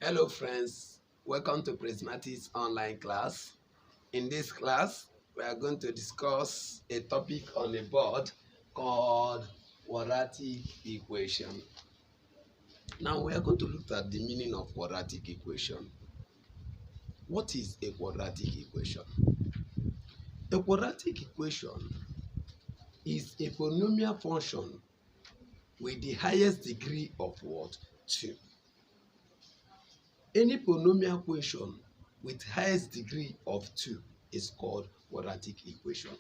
Hello friends, welcome to Prismatics online class. In this class, we are going to discuss a topic on the board called quadratic equation. Now we are going to look at the meaning of quadratic equation. What is a quadratic equation? A quadratic equation is a polynomial function with the highest degree of what? 2. Any polynomial equation with highest degree of 2 is called quadratic equation.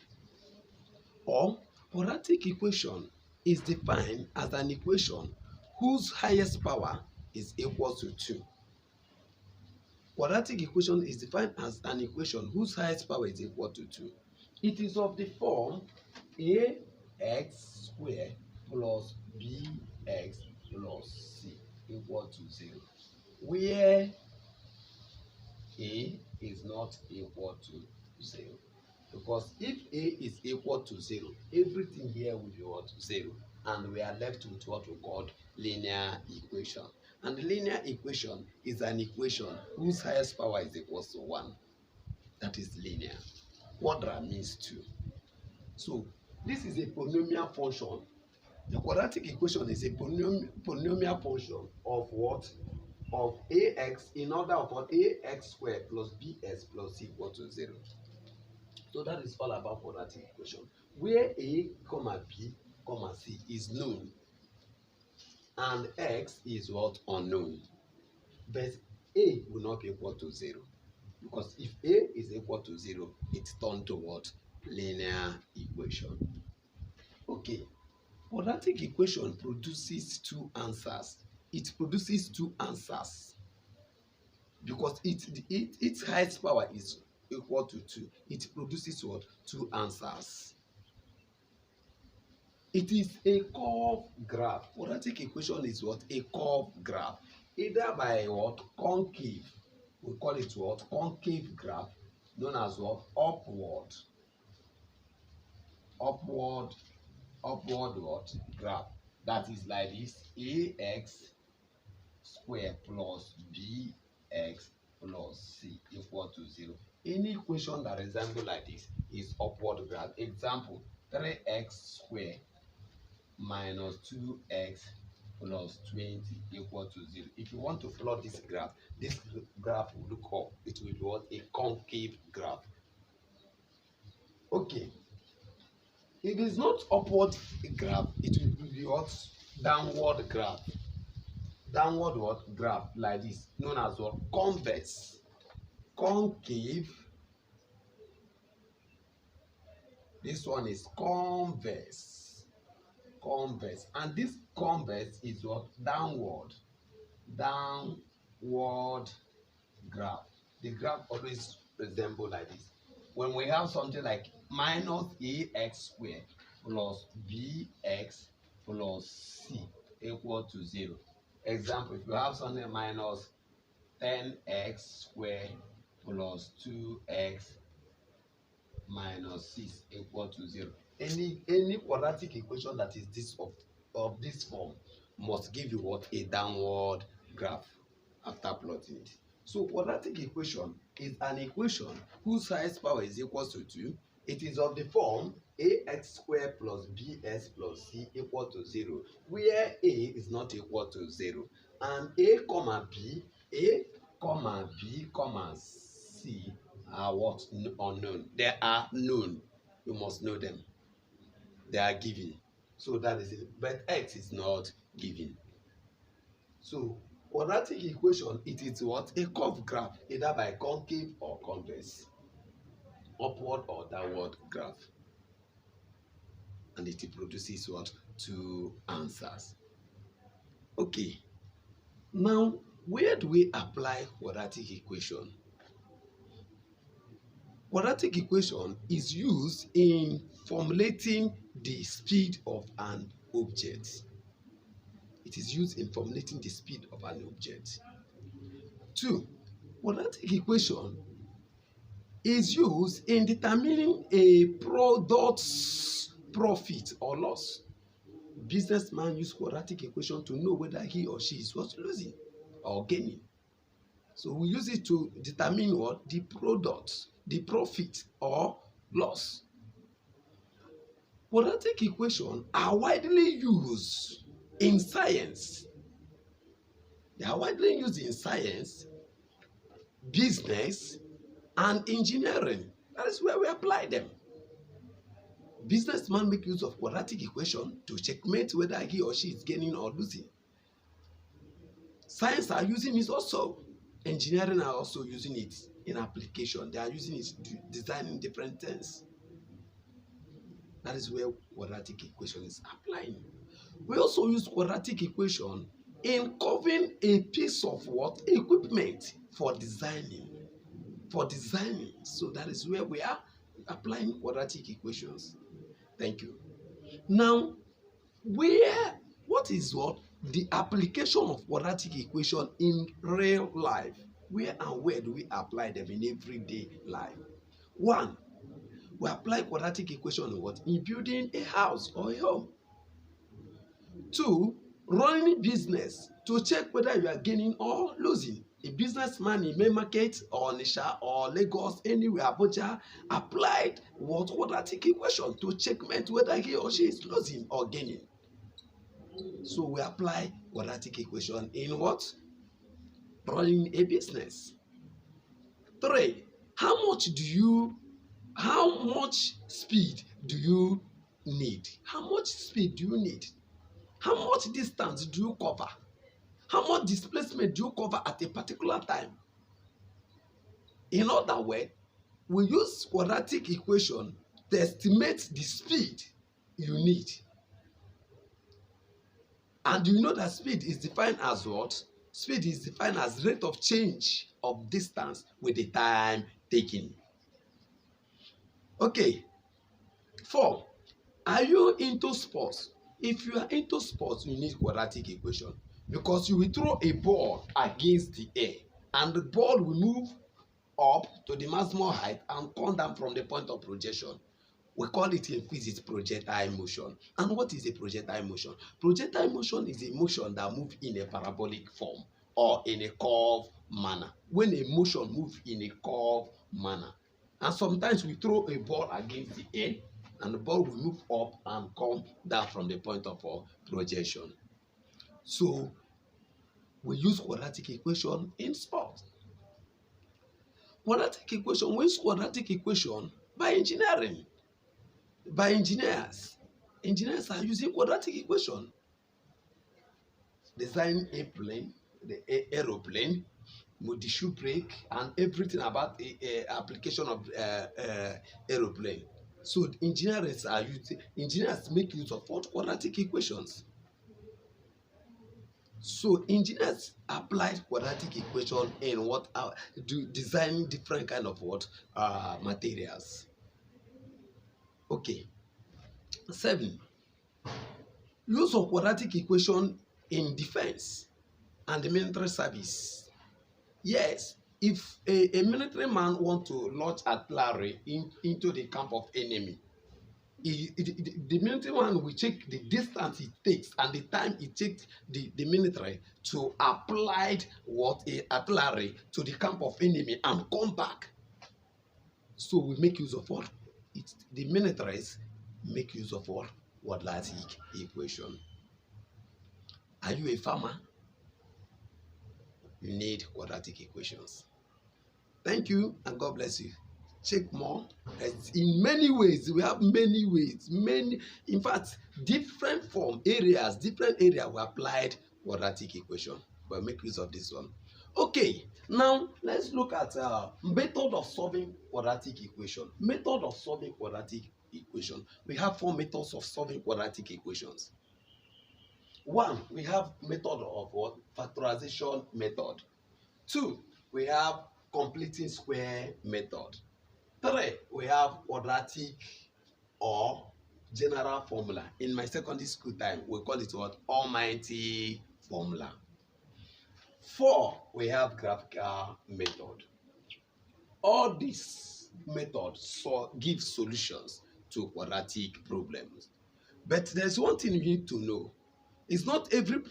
Or quadratic equation is defined as an equation whose highest power is equal to 2. Quadratic equation is defined as an equation whose highest power is equal to 2. It is of the form ax squared plus bx plus c equal to 0, where a is not equal to 0. Because if a is equal to 0, everything here will be what? 0. And we are left with what we call linear equation. And the linear equation is an equation whose highest power is equal to 1. That is linear. Quadra means 2. So this is a polynomial function. The quadratic equation is a polynomial function of what? Of ax in order of what? Ax squared plus bx plus c equal to 0. So that is all about quadratic equation, where a comma b comma c is known and x is what? Unknown. But a will not be equal to 0, because if a is equal to 0, it's turned to what? Linear equation. Okay, quadratic equation produces two answers. It produces two answers because its highest power is equal to 2. It produces what? Two answers. It is a curved graph. Quadratic equation is what? A curved graph. Either by what? Concave. We call it what? Concave graph, known as what? Upward what? Graph. That is like this: ax squared plus bx plus c equal to 0. Any equation that resembles like this is upward graph. Example: 3x squared minus 2x plus 20 equal to 0. If you want to plot this graph will look up. It will be what? A concave graph. Okay. If it's not upward graph, it will be what? Downward graph. Downward what? Graph, like this, known as what? Convex. Concave. This one is convex. Convex. And this convex is what? Downward graph. The graph always resemble like this. When we have something like minus ax squared plus bx plus c equal to 0. Example: if you have something minus 10x squared plus 2x minus 6 equal to 0. Any quadratic equation that is this of this form must give you what? A downward graph after plotting it. So quadratic equation is an equation whose highest power is equal to 2. It is of the form ax squared plus bx plus c equal to 0, where a is not equal to 0, and a comma b comma c are what? Unknown. They are known. You must know them. They are given. So that is it. But x is not given. So quadratic equation, it is what? A curved graph, either by concave or convex, upward or downward graph. And it produces what? Two answers. Okay. Now, where do we apply quadratic equation? Quadratic equation is used in formulating the speed of an object. It is used in formulating the speed of an object. 2. Quadratic equation is used in determining a product's profit or loss. Businessman use quadratic equation to know whether he or she is what? Losing or gaining. So we use it to determine what? The product, the profit or loss. Quadratic equations are widely used in science. They are widely used in science, business, and engineering. That is where we apply them. Businessman make use of quadratic equation to checkmate whether he or she is gaining or losing. Science are using it also. Engineering are also using it in application. They are using it to design different things. That is where quadratic equation is applying. We also use quadratic equation in covering a piece of what? Equipment for designing. So that is where we are applying quadratic equations. Thank you. Now, what is what? The application of quadratic equation in real life. Where and where do we apply them in everyday life? One, we apply quadratic equation in what? In building a house or a home. Two, running business to check whether you are gaining or losing. A businessman in main market or Onitsha or Lagos, anywhere, Abuja, applied what? Quadratic equation to checkmate whether he or she is losing or gaining. So we apply quadratic equation in what? Running a business. Three, how much speed do you need? How much speed do you need? How much distance do you cover? How much displacement do you cover at a particular time? In other words, we use quadratic equation to estimate the speed you need. And you know that speed is defined as what? Speed is defined as rate of change of distance with the time taken. Okay. 4. Are you into sports? If you are into sports, you need quadratic equation because you will throw a ball against the air and the ball will move up to the maximum height and come down from the point of projection. We call it in physics projectile motion. And what is a projectile motion? Projectile motion is a motion that moves in a parabolic form or in a curved manner. When a motion moves in a curved manner. And sometimes we throw a ball against the air and the ball will move up and come down from the point of projection. So we use quadratic equation in sport. Quadratic equation, we use quadratic equation by engineering. By engineers. Engineers are using quadratic equation. Design airplane, the aeroplane, with the shoe brake and everything about the application of aeroplane. So engineers make use of what? Quadratic equations. So engineers applied quadratic equation in what? Designing different kind of what? Materials. Okay. 7. Use of quadratic equation in defense and the military service. Yes, if a military man wants to launch artillery into the camp of enemy, the military man will check the distance it takes and the time it takes the military to apply what? A artillery to the camp of enemy and come back. So we make use of what? The militaries make use of what? Quadratic equation. Are you a farmer? You need quadratic equations. Thank you and God bless you. Check more. In many ways, we have many ways. In fact, different areas we applied quadratic equation. But make use of this one. Okay, now let's look at method of solving quadratic equation. Method of solving quadratic equation. We have 4 methods of solving quadratic equations. 1, we have method of what? Factorization method. 2, we have completing square method. 3, we have quadratic or general formula. In my secondary school time, we call it what? Almighty formula. 4, we have graphical method. All these methods give solutions to quadratic problems. But there's one thing you need to know. It's not every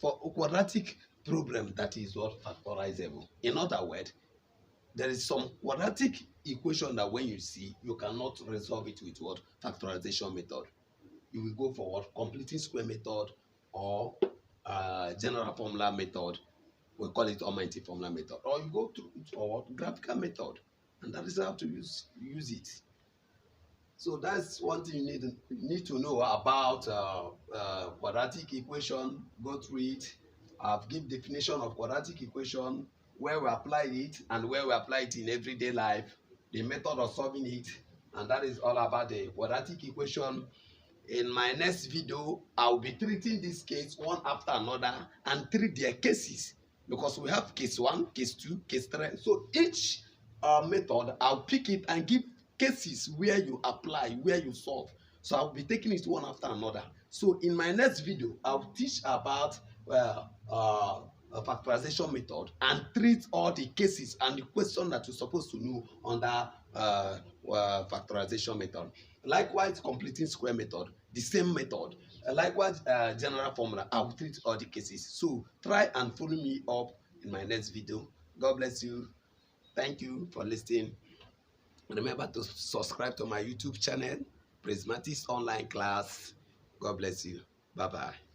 quadratic problem that is what factorizable. In other words, there is some quadratic equation that when you see, you cannot resolve it with what factorization method. You will go for what completing square method or general formula method. We call it almighty formula method, or you go to or graphical method, and that is how to use it. So that's one thing you need to know about quadratic equation. Go through it. I've given definition of quadratic equation, where we apply it and where we apply it in everyday life, the method of solving it, and that is all about the quadratic equation. In my next video, I'll be treating this case one after another and treat their cases, because we have case 1, case 2, case 3. So each method, I'll pick it and give cases where you apply, where you solve. So I'll be taking it one after another. So in my next video, I'll teach about a factorization method and treat all the cases and the question that you're supposed to know under factorization method. Likewise, completing square method, the same method. Likewise, general formula, I'll treat all the cases. So try and follow me up in my next video. God bless you. Thank you for listening. Remember to subscribe to my YouTube channel, Prismatic Online Class. God bless you. Bye-bye.